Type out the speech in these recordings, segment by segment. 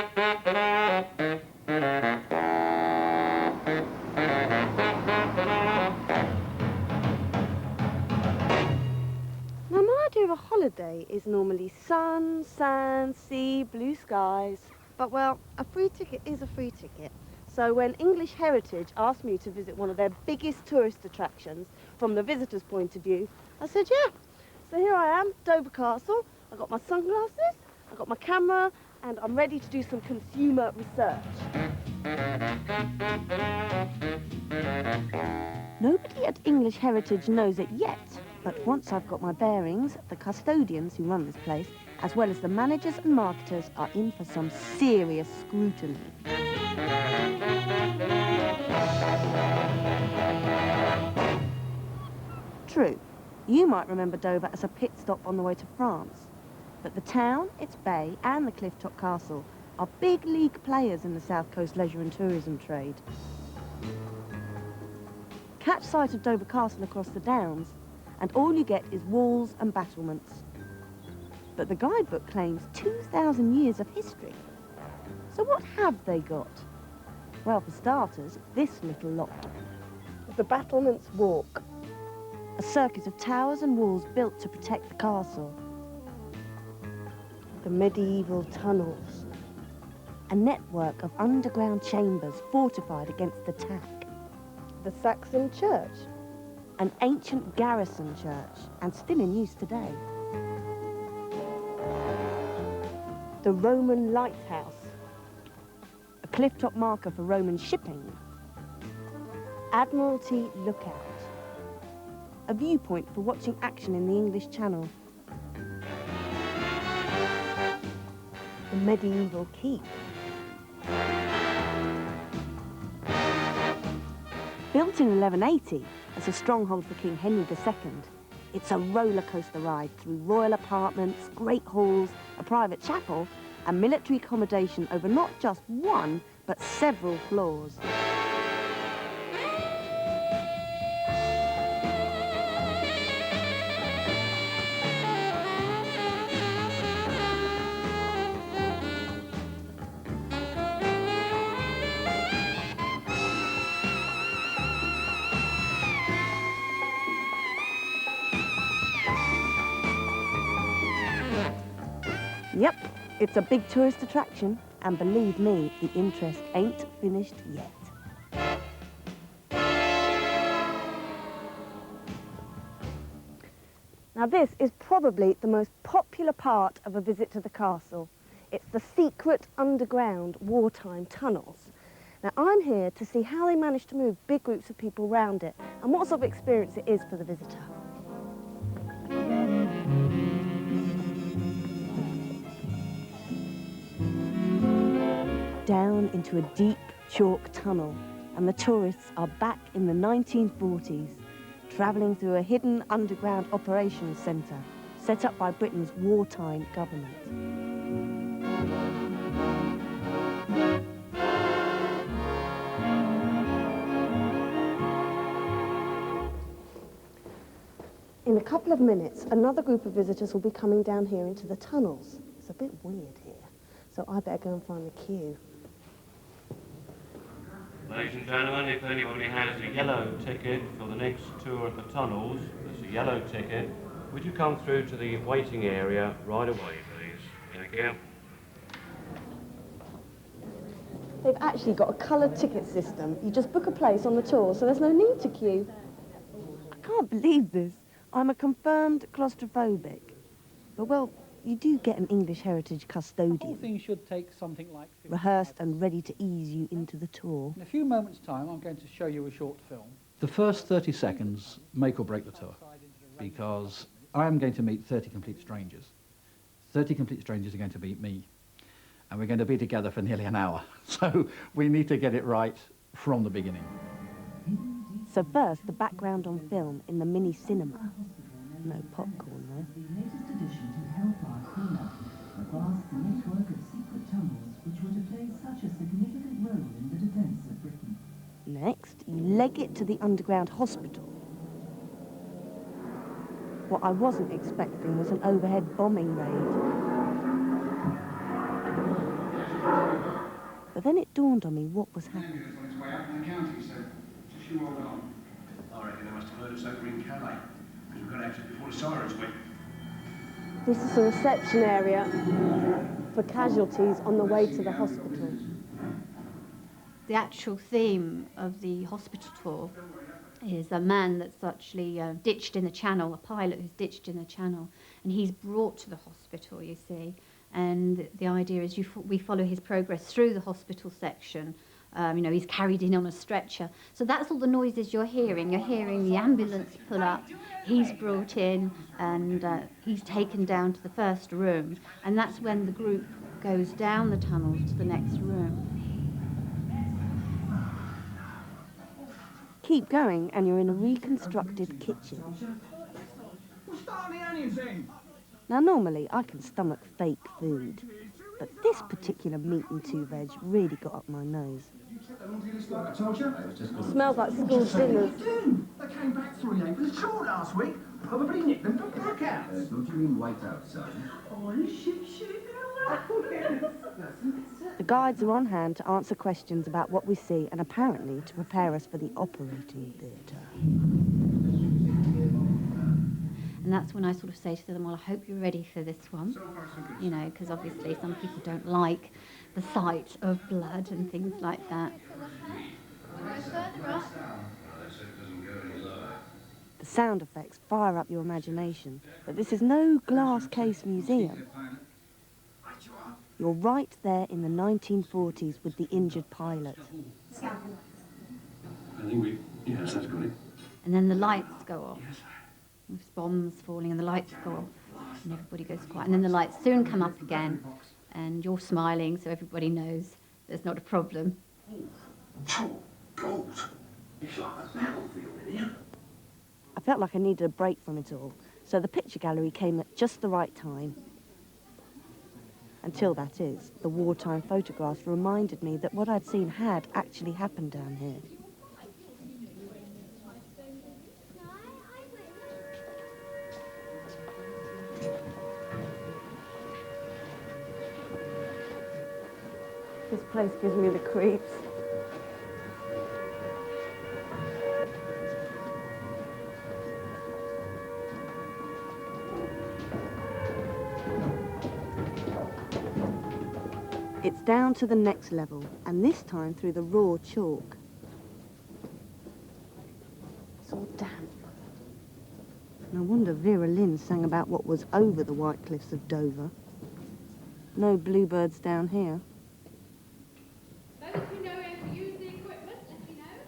Now, my idea of a holiday is normally sun, sand, sea, blue skies. But, well, a free ticket is a free ticket. So when English Heritage asked me to visit one of their biggest tourist attractions from the visitor's point of view, I said, yeah. So here I am, Dover Castle. I've got my sunglasses, I've got my camera, and I'm ready to do some consumer research. Nobody at English Heritage knows it yet, but once I've got my bearings, the custodians who run this place, as well as the managers and marketers, are in for some serious scrutiny. True, you might remember Dover as a pit stop on the way to France, but the town, its bay, and the clifftop castle are big league players in the South Coast leisure and tourism trade. Catch sight of Dover Castle across the downs, and all you get is walls and battlements. But the guidebook claims 2,000 years of history. So what have they got? Well, for starters, this little lot. The Battlements Walk. A circuit of towers and walls built to protect the castle. The medieval tunnels. A network of underground chambers fortified against attack. The Saxon Church. An ancient garrison church, and still in use today. The Roman Lighthouse. A clifftop marker for Roman shipping. Admiralty Lookout. A viewpoint for watching action in the English Channel. The medieval keep. Built in 1180 as a stronghold for King Henry II, it's a roller coaster ride through royal apartments, great halls, a private chapel, and military accommodation over not just one, but several floors. Yep, it's a big tourist attraction, and believe me, the interest ain't finished yet. Now this is probably the most popular part of a visit to the castle. It's the secret underground wartime tunnels. Now I'm here to see how they managed to move big groups of people around it and what sort of experience it is for the visitor. Down into a deep chalk tunnel, and the tourists are back in the 1940s, travelling through a hidden underground operations centre set up by Britain's wartime government. In a couple of minutes, another group of visitors will be coming down here into the tunnels. It's a bit weird here, so I better go and find the queue. Ladies and gentlemen, if anybody has a yellow ticket for the next tour of the tunnels, there's a yellow ticket. Would you come through to the waiting area right away, please? Thank you. They've actually got a coloured ticket system. You just book a place on the tour, so there's no need to queue. I can't believe this. I'm a confirmed claustrophobic. But, well, you do get an English Heritage custodian. The whole thing should take something like 55 rehearsed and ready to ease you into the tour. In a few moments' time, I'm going to show you a short film. The first 30 seconds make or break the tour, because I'm going to meet 30 complete strangers. 30 complete strangers are going to meet me, and we're going to be together for nearly an hour. So we need to get it right from the beginning. So first, the background on film in the mini cinema. No popcorn, though. The latest addition to Hellfire Cleanup, a vast network of secret tunnels which were to play such a significant role in the defence of Britain. Next, you leg it to the underground hospital. What I wasn't expecting was an overhead bombing raid. But then it dawned on me what was happening. On its way out from the county, so just you hold on. I reckon they must have heard us over in Calais, because we've got to exit before the sirens went. This is the reception area for casualties on the way to the hospital. The actual theme of the hospital tour is a man that's actually ditched in the channel, a pilot who's ditched in the channel, and he's brought to the hospital, you see. And the idea is we follow his progress through the hospital section. You know, he's carried in on a stretcher. So that's all the noises you're hearing. You're hearing the ambulance pull up, he's brought in, and he's taken down to the first room. And that's when the group goes down the tunnels to the next room. Keep going and you're in a reconstructed kitchen. Now normally I can stomach fake food, but this particular meat and two veg really got up my nose. Smells like school dinners. They came back 3/8 for the short last week. Probably nicked them for blackouts. Don't you mean whiteout, son? The guides are on hand to answer questions about what we see and apparently to prepare us for the operating theatre. And that's when I sort of say to them, well, I hope you're ready for this one. You know, because obviously some people don't like the sight of blood and things like that. The sound effects fire up your imagination, but this is no glass case museum. You're right there in the 1940s with the injured pilot. Yes, that's got it. And then the lights go off. There's bombs falling and the lights go off and everybody goes quiet. And then the lights soon come up again and you're smiling so everybody knows there's not a problem. I felt like I needed a break from it all, so the picture gallery came at just the right time. Until, that is, the wartime photographs reminded me that what I'd seen had actually happened down here. This place gives me the creeps. It's down to the next level, and this time through the raw chalk. It's all damp. No wonder Vera Lynn sang about what was over the White Cliffs of Dover. No bluebirds down here.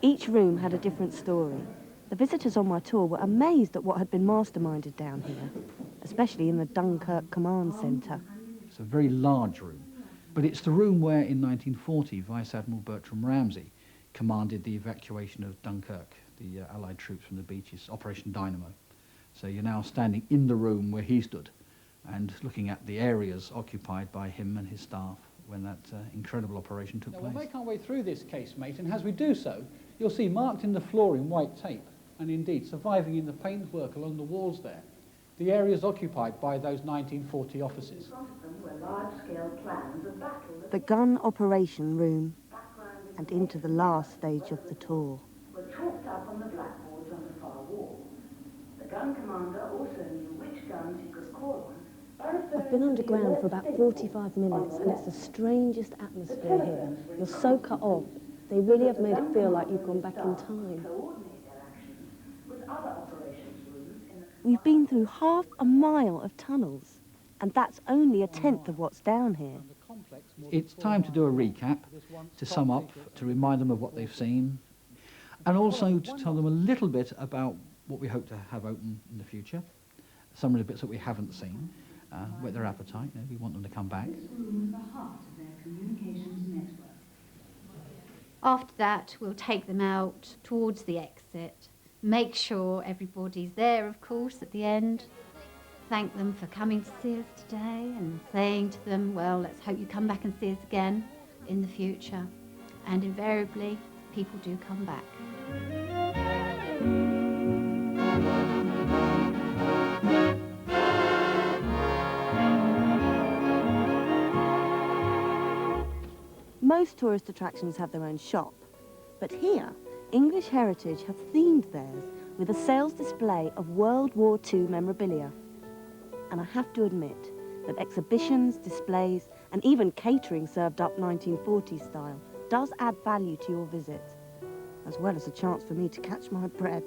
Each room had a different story. The visitors on my tour were amazed at what had been masterminded down here, especially in the Dunkirk Command Centre. It's a very large room, but it's the room where in 1940 Vice Admiral Bertram Ramsay commanded the evacuation of Dunkirk, the Allied troops from the beaches, Operation Dynamo. So you're now standing in the room where he stood and looking at the areas occupied by him and his staff when that incredible operation took place. We'll make our way through this casemate, and as we do so, you'll see marked in the floor in white tape, and indeed surviving in the paintwork along the walls there, the areas occupied by those 1940 officers. The gun operation room, and into the last stage of the tour. Were chalked up on the blackboards on the far wall. The gun commander also knew which guns he could call on. I've been underground for about 45 minutes and it's the strangest atmosphere here. You're so cut off. They really have made it feel like you've gone back in time. We've been through half a mile of tunnels, and that's only a tenth of what's down here. It's time to do a recap, to sum up, to remind them of what they've seen, and also to tell them a little bit about what we hope to have open in the future, some of the bits that we haven't seen, whet their appetite. You know, we want them to come back. After that, we'll take them out towards the exit, make sure everybody's there, of course, at the end, thank them for coming to see us today and saying to them, well, let's hope you come back and see us again in the future. And invariably, people do come back. Most tourist attractions have their own shop, but here, English Heritage have themed theirs with a sales display of World War II memorabilia. And I have to admit that exhibitions, displays, and even catering served up 1940s style does add value to your visit, as well as a chance for me to catch my breath.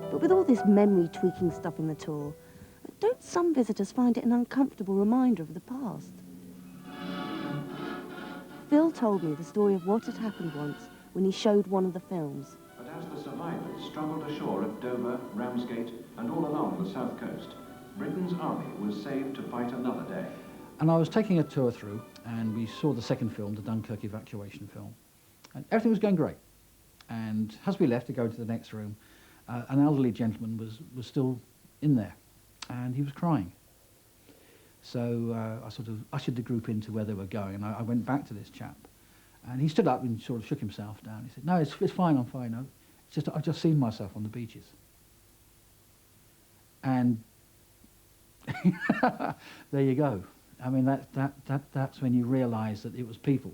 But with all this memory-tweaking stuff in the tour, don't some visitors find it an uncomfortable reminder of the past? Phil told me the story of what had happened once when he showed one of the films. But as the survivors struggled ashore at Dover, Ramsgate, and all along the south coast, Britain's army was saved to fight another day. And I was taking a tour through, and we saw the second film, the Dunkirk evacuation film. And everything was going great. And as we left to go to the next room, an elderly gentleman was still in there, and he was crying. So I sort of ushered the group into where they were going, and I went back to this chap. And he stood up and sort of shook himself down. He said, "No, it's fine, I'm fine. No, it's just I've just seen myself on the beaches." And there you go. I mean, that's when you realise that it was people,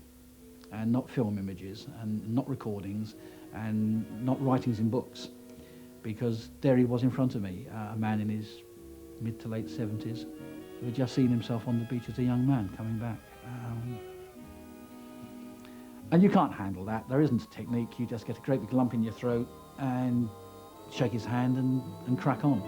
and not film images, and not recordings, and not writings in books. Because there he was in front of me, a man in his mid to late 70s, who had just seen himself on the beach as a young man coming back. And you can't handle that. There isn't a technique. You just get a great big lump in your throat and shake his hand and crack on.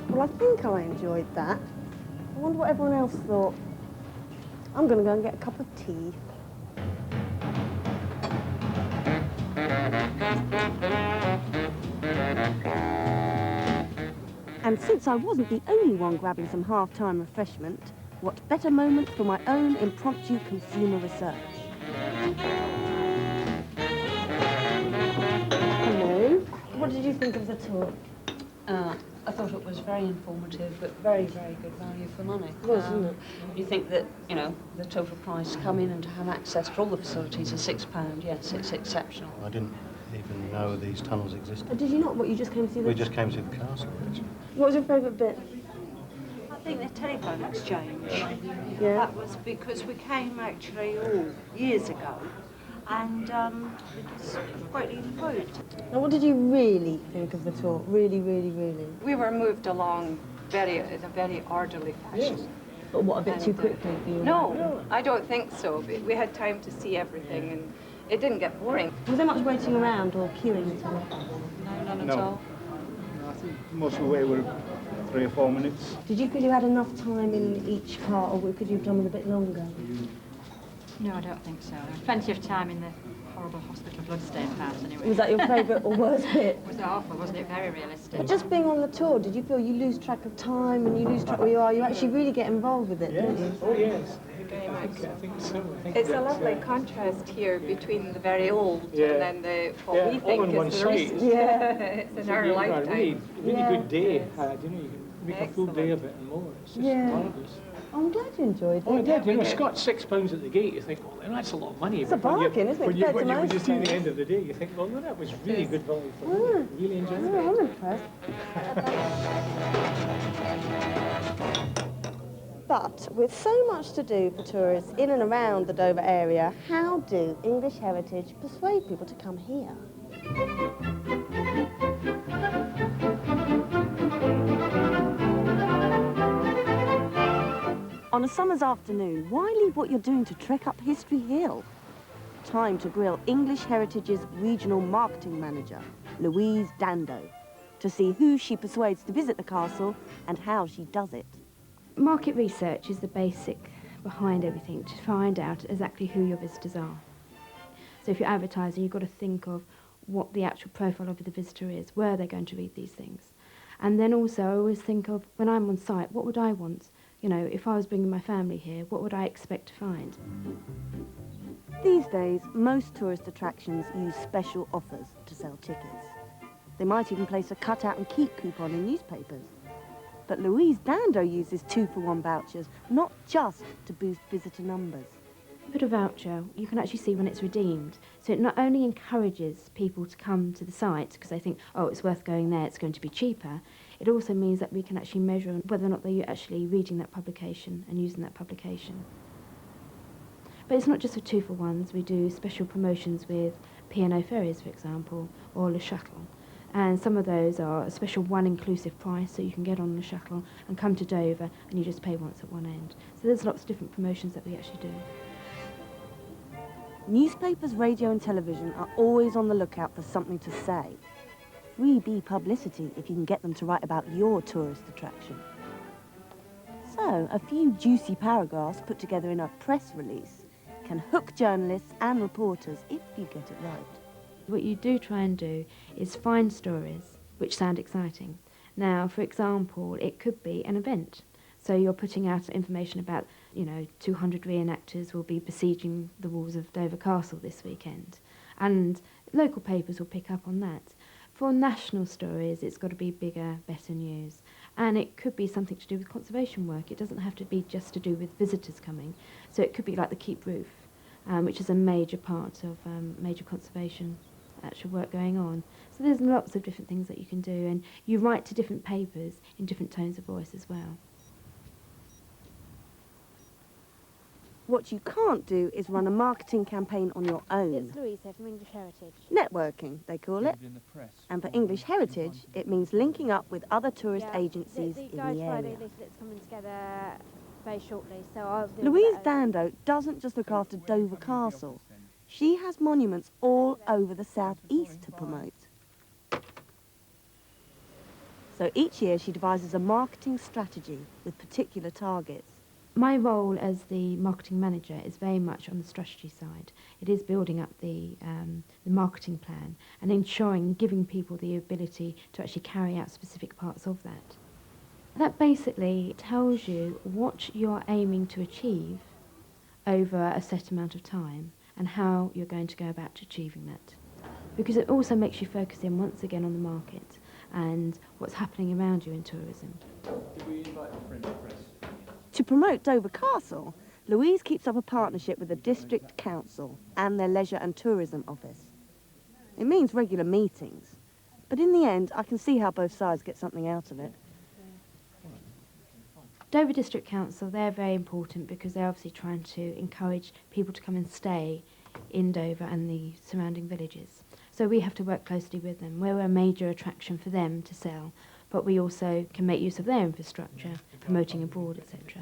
Well, I think I enjoyed that. I wonder what everyone else thought. I'm going to go and get a cup of tea. And since I wasn't the only one grabbing some half-time refreshment, what better moment for my own impromptu consumer research? Hello. What did you think of the tour? I thought it was very informative, but very, very good value for money. It was, wasn't it? You think that, you know, the total price to come in and to have access to all the facilities is £6. Yes, it's exceptional. I didn't even know these tunnels existed. Did you not? What, you just came to see the... We just came to see the castle, actually. What was your favourite bit? I think the telephone exchange. Yeah. That was because we came actually years ago, and it's greatly improved. Now, what did you really think of the tour? Really, really, really? We were moved along in a very orderly fashion. Yes. But what, a bit too quickly? No, I don't think so. We had time to see everything, and it didn't get boring. Was there much waiting around or queuing at all? No, none at all. I think most of the way were 3 or 4 minutes. Did you feel you had enough time in each part, or could you have done with a bit longer? No, I don't think so. There was plenty of time in the horrible hospital bloodstain part, anyway. Was that your favourite or worst bit? Was it awful? Wasn't it very realistic? But just being on the tour, did you feel you lose track of time and you lose track where you are? You actually really get involved with it, don't you? Oh, yes. Very much. I think so. It's a lovely contrast here between the very old and then what we all think on one is the side. recent. Yeah. It's in our lifetime. Really good day. Yes. You know, you can make a full day of it and more. It's just marvellous. I'm glad you enjoyed it. Oh, I did. You know, Scott's £6 at the gate. You think, well, that's a lot of money. It's a bargain, isn't it? When you Compared to when you most see the things. end of the day, you think, well, no, that was really good value for money. Really enjoyed it. I'm impressed. But with so much to do for tourists in and around the Dover area, how do English Heritage persuade people to come here? On a summer's afternoon, why leave what you're doing to trek up History Hill? Time to grill English Heritage's regional marketing manager, Louise Dando, to see who she persuades to visit the castle and how she does it. Market research is the basic behind everything to find out exactly who your visitors are. So if you're advertising, you've got to think of what the actual profile of the visitor is, where they're going to read these things. And then also I always think of, when I'm on site, what would I want? You know, if I was bringing my family here, what would I expect to find? These days, most tourist attractions use special offers to sell tickets. They might even place a cut-out and keep coupon in newspapers. But Louise Dando uses 2-for-1 vouchers, not just to boost visitor numbers. Put a voucher, you can actually see when it's redeemed. So it not only encourages people to come to the site because they think, oh, it's worth going there, it's going to be cheaper. It also means that we can actually measure whether or not they're actually reading that publication and using that publication. But it's not just for 2-for-1s. We do special promotions with P&O ferries, for example, or Le Shuttle. And some of those are a special one-inclusive price, so you can get on the shuttle and come to Dover and you just pay once at one end. So there's lots of different promotions that we actually do. Newspapers, radio and television are always on the lookout for something to say. Freebie publicity if you can get them to write about your tourist attraction. So, a few juicy paragraphs put together in a press release can hook journalists and reporters if you get it right. What you do try and do is find stories which sound exciting. Now, for example, it could be an event. So you're putting out information about, 200 reenactors will be besieging the walls of Dover Castle this weekend. And local papers will pick up on that. For national stories, it's got to be bigger, better news. And it could be something to do with conservation work. It doesn't have to be just to do with visitors coming. So it could be like the Keep Roof, which is a major part of major conservation actual work going on. So there's lots of different things that you can do, and you write to different papers in different tones of voice as well. What you can't do is run a marketing campaign on your own. It's Louise here from English Heritage. Networking, they call it. And for English Heritage, it means linking up with other tourist agencies in the area. Leaflet's coming together very shortly, so I'll do Louise Dando doesn't just look after Dover Castle. She has monuments all over the southeast to promote. So each year she devises a marketing strategy with particular targets. My role as the marketing manager is very much on the strategy side. It is building up the marketing plan and ensuring, giving people the ability to actually carry out specific parts of that. That basically tells you what you're aiming to achieve over a set amount of time and how you're going to go about achieving that. Because it also makes you focus in once again on the market and what's happening around you in tourism. Did we invite a friend of press? To promote Dover Castle, Louise keeps up a partnership with the District Council and their Leisure and Tourism office. It means regular meetings, but in the end I can see how both sides get something out of it. Dover District Council, they're very important because they're obviously trying to encourage people to come and stay in Dover and the surrounding villages. So we have to work closely with them. We're a major attraction for them to sell, but we also can make use of their infrastructure, promoting abroad, etc.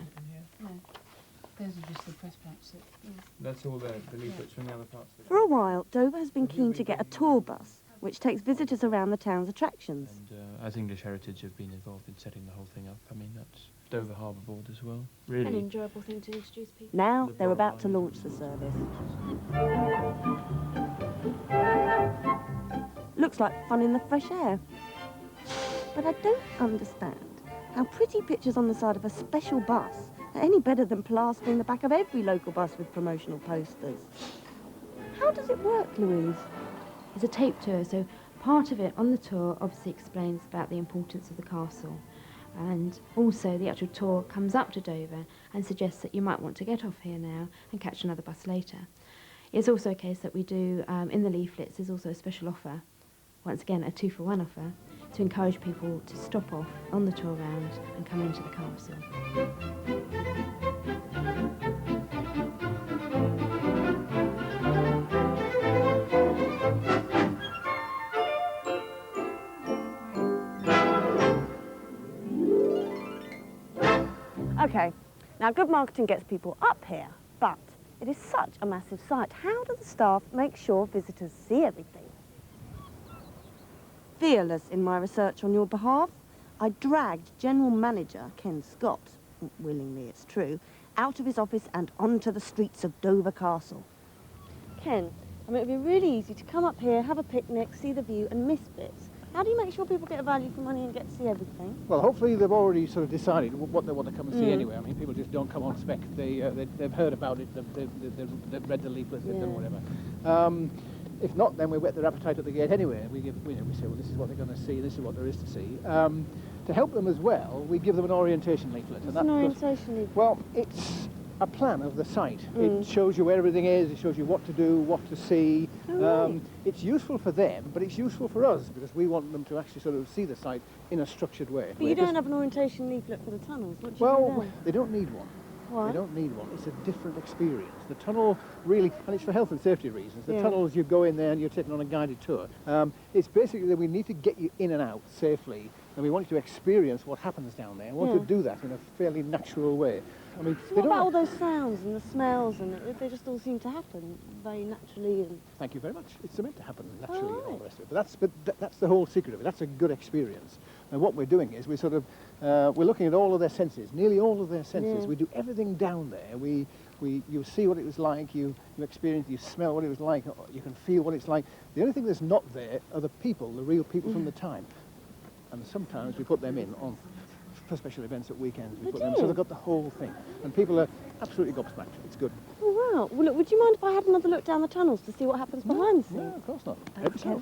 No, those are just the press packs. That's all the leaflets from the other parts. For a while, Dover has been keen to get a tour bus, which takes visitors around the town's attractions. And as English Heritage have been involved in setting the whole thing up, I mean, that's Dover Harbour Board as well. Really. An enjoyable thing to introduce people. Now they're about to launch the service. Looks like fun in the fresh air. But I don't understand how pretty pictures on the side of a special bus are any better than plastering the back of every local bus with promotional posters. How does it work, Louise? It's a tape tour, so part of it on the tour obviously explains about the importance of the castle. And also the actual tour comes up to Dover and suggests that you might want to get off here now and catch another bus later. It's also a case that we do, in the leaflets, there's also a special offer, once again a 2-for-1 offer, to encourage people to stop off on the tour round and come into the castle. Okay, now good marketing gets people up here, but it is such a massive site. How do the staff make sure visitors see everything? Fearless in my research on your behalf, I dragged General Manager Ken Scott, willingly it's true, out of his office and onto the streets of Dover Castle. Ken, I mean, it would be really easy to come up here, have a picnic, see the view and miss bits. How do you make sure people get a value for money and get to see everything? Well, hopefully they've already sort of decided what they want to come and see anyway. I mean, people just don't come on spec. They've heard about it, they've read the leaflet, they've done whatever. If not, then we whet their appetite at the gate anyway. We say, well, this is what they're going to see, this is what there is to see. To help them as well, we give them an orientation leaflet. What's an orientation leaflet? Well, it's a plan of the site. It shows you where everything is, it shows you what to do, what to see. It's useful for them, but it's useful for us because we want them to actually sort of see the site in a structured way. But you don't have an orientation leaflet for the tunnels. What do you do Well, then? they don't need one. Why? They don't need one. It's a different experience. The tunnel really, and it's for health and safety reasons, the tunnels, you go in there and you're taken on a guided tour. It's basically that we need to get you in and out safely, and we want you to experience what happens down there. We want to do that in a fairly natural way. I mean, So what about all those sounds and the smells, and they just all seem to happen very naturally? And Thank you very much. It's meant to happen naturally and all the rest of it. But that's the whole secret of it. That's a good experience. And what we're doing is we're looking at all of their senses, nearly all of their senses. We do everything down there. You see what it was like, you experience, you smell what it was like, you can feel what it's like. The only thing that's not there are the people, the real people from the time. And sometimes we put them in for special events at weekends. We put them, so they've got the whole thing. And people are absolutely gobsmacked. It's good. oh wow! Well, look, would you mind if I had another look down the tunnels to see what happens behind the scenes? No, of course not. Thanks, Ken.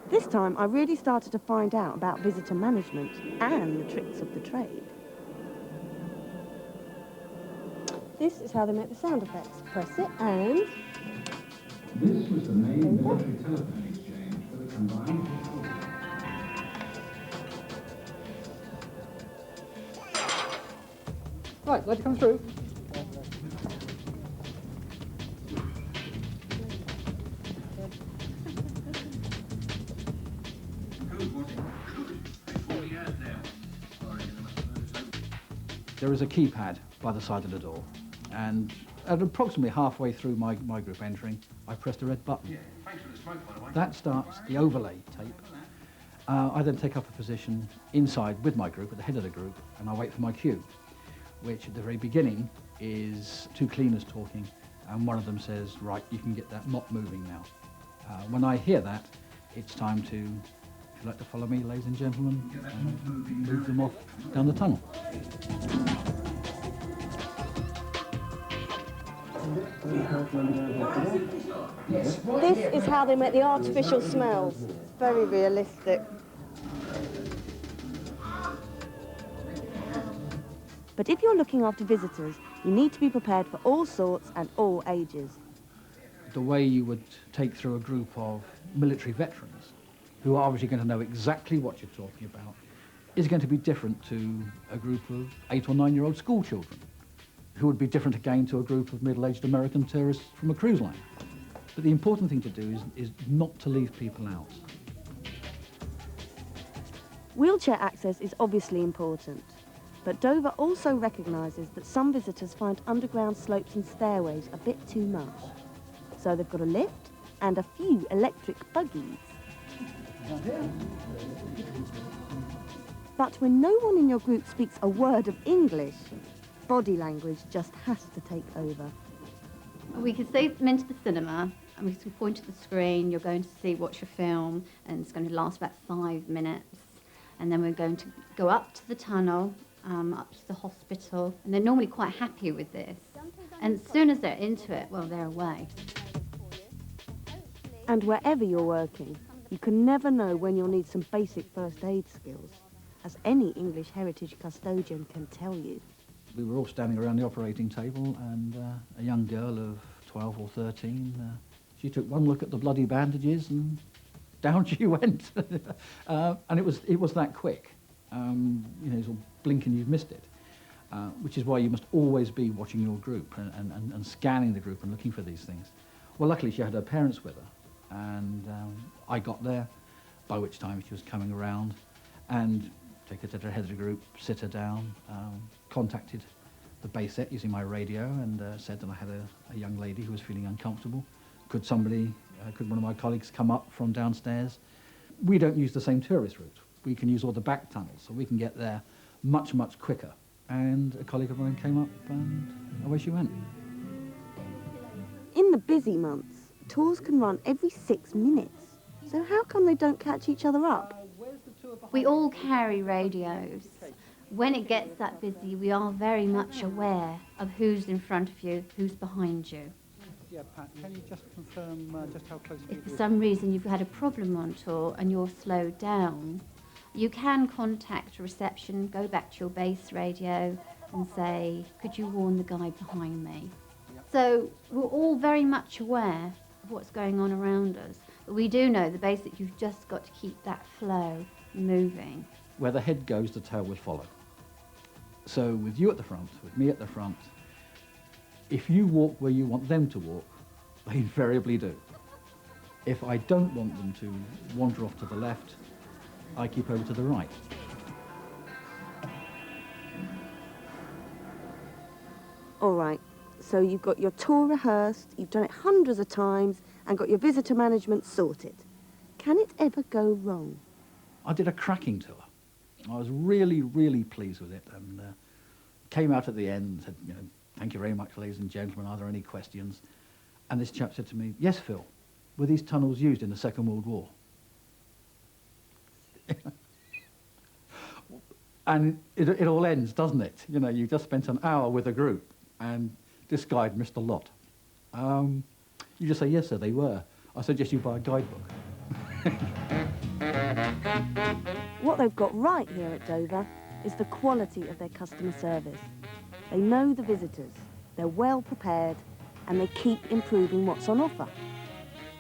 This time I really started to find out about visitor management and the tricks of the trade. This is how they make the sound effects. Press it and... This was the main military telephone exchange for the combined Right, let's come through. There is a keypad by the side of the door, and at approximately halfway through my group entering, I pressed a red button. That starts the overlay tape. I then take up a position inside with my group, at the head of the group, and I wait for my cue, which at the very beginning is two cleaners talking, and one of them says, right, you can get that mop moving now. When I hear that, it's time to, if you'd like to follow me, ladies and gentlemen, move them off down the tunnel. This is how they make the artificial smells. It's very realistic. But if you're looking after visitors, you need to be prepared for all sorts and all ages. The way you would take through a group of military veterans, who are obviously going to know exactly what you're talking about, is going to be different to a group of 8 or 9-year-old school children, who would be different again to a group of middle-aged American tourists from a cruise line. But the important thing to do is not to leave people out. Wheelchair access is obviously important, but Dover also recognises that some visitors find underground slopes and stairways a bit too much. So they've got a lift and a few electric buggies. But when no one in your group speaks a word of English, body language just has to take over. We can take them into the cinema and we can point at the screen, you're going to see watch a film, and it's going to last about 5 minutes. And then we're going to go up to the tunnel, up to the hospital, and they're normally quite happy with this. And as soon as they're into it, well, they're away. And wherever you're working, you can never know when you'll need some basic first aid skills, as any English heritage custodian can tell you. We were all standing around the operating table, and a young girl of 12 or 13, she took one look at the bloody bandages and down she went. And it was that quick. You know, sort of blink and you've missed it. Which is why you must always be watching your group and scanning the group and looking for these things. Well, luckily she had her parents with her, and I got there, by which time she was coming around, and take her to the head of the group, sit her down, contacted the base set using my radio, and said that I had a young lady who was feeling uncomfortable. Could one of my colleagues come up from downstairs? We don't use the same tourist route. we can use all the back tunnels, so we can get there much, much quicker. And a colleague of mine came up and away she went. In the busy months, tours can run every 6 minutes. So how come they don't catch each other up? We all carry radios. When it gets that busy, we are very much aware of who's in front of you, who's behind you. Yeah, Pat, can you just confirm just how close If for some reason you've had a problem on tour and you're slowed down, you can contact reception, go back to your base radio and say, could you warn the guy behind me? So we're all very much aware of what's going on around us. But we do know the basic, you've just got to keep that flow moving. Where the head goes, the tail will follow. So with you at the front, with me at the front, if you walk where you want them to walk, they invariably do. If I don't want them to wander off to the left, I keep over to the right. All right, so you've got your tour rehearsed, you've done it hundreds of times, and got your visitor management sorted. Can it ever go wrong? I did a cracking tour. I was really, really pleased with it, and came out at the end and said, you know, thank you very much, ladies and gentlemen, are there any questions? And this chap said to me, yes, Phil, were these tunnels used in the Second World War? And it all ends, doesn't it? You know, you just spent an hour with a group, and this guide missed a lot. You just say, yes, sir, they were. I suggest you buy a guidebook. What they've got right here at Dover is the quality of their customer service. They know the visitors, they're well prepared, and they keep improving what's on offer.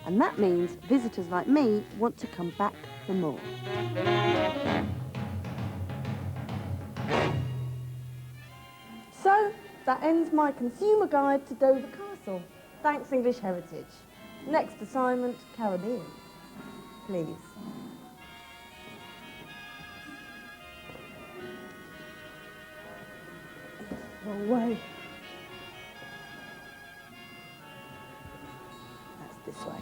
And that means visitors like me want to come back for more. So, that ends my consumer guide to Dover Castle. Thanks, English Heritage. Next assignment, Caribbean. Please. Wrong way. That's this way.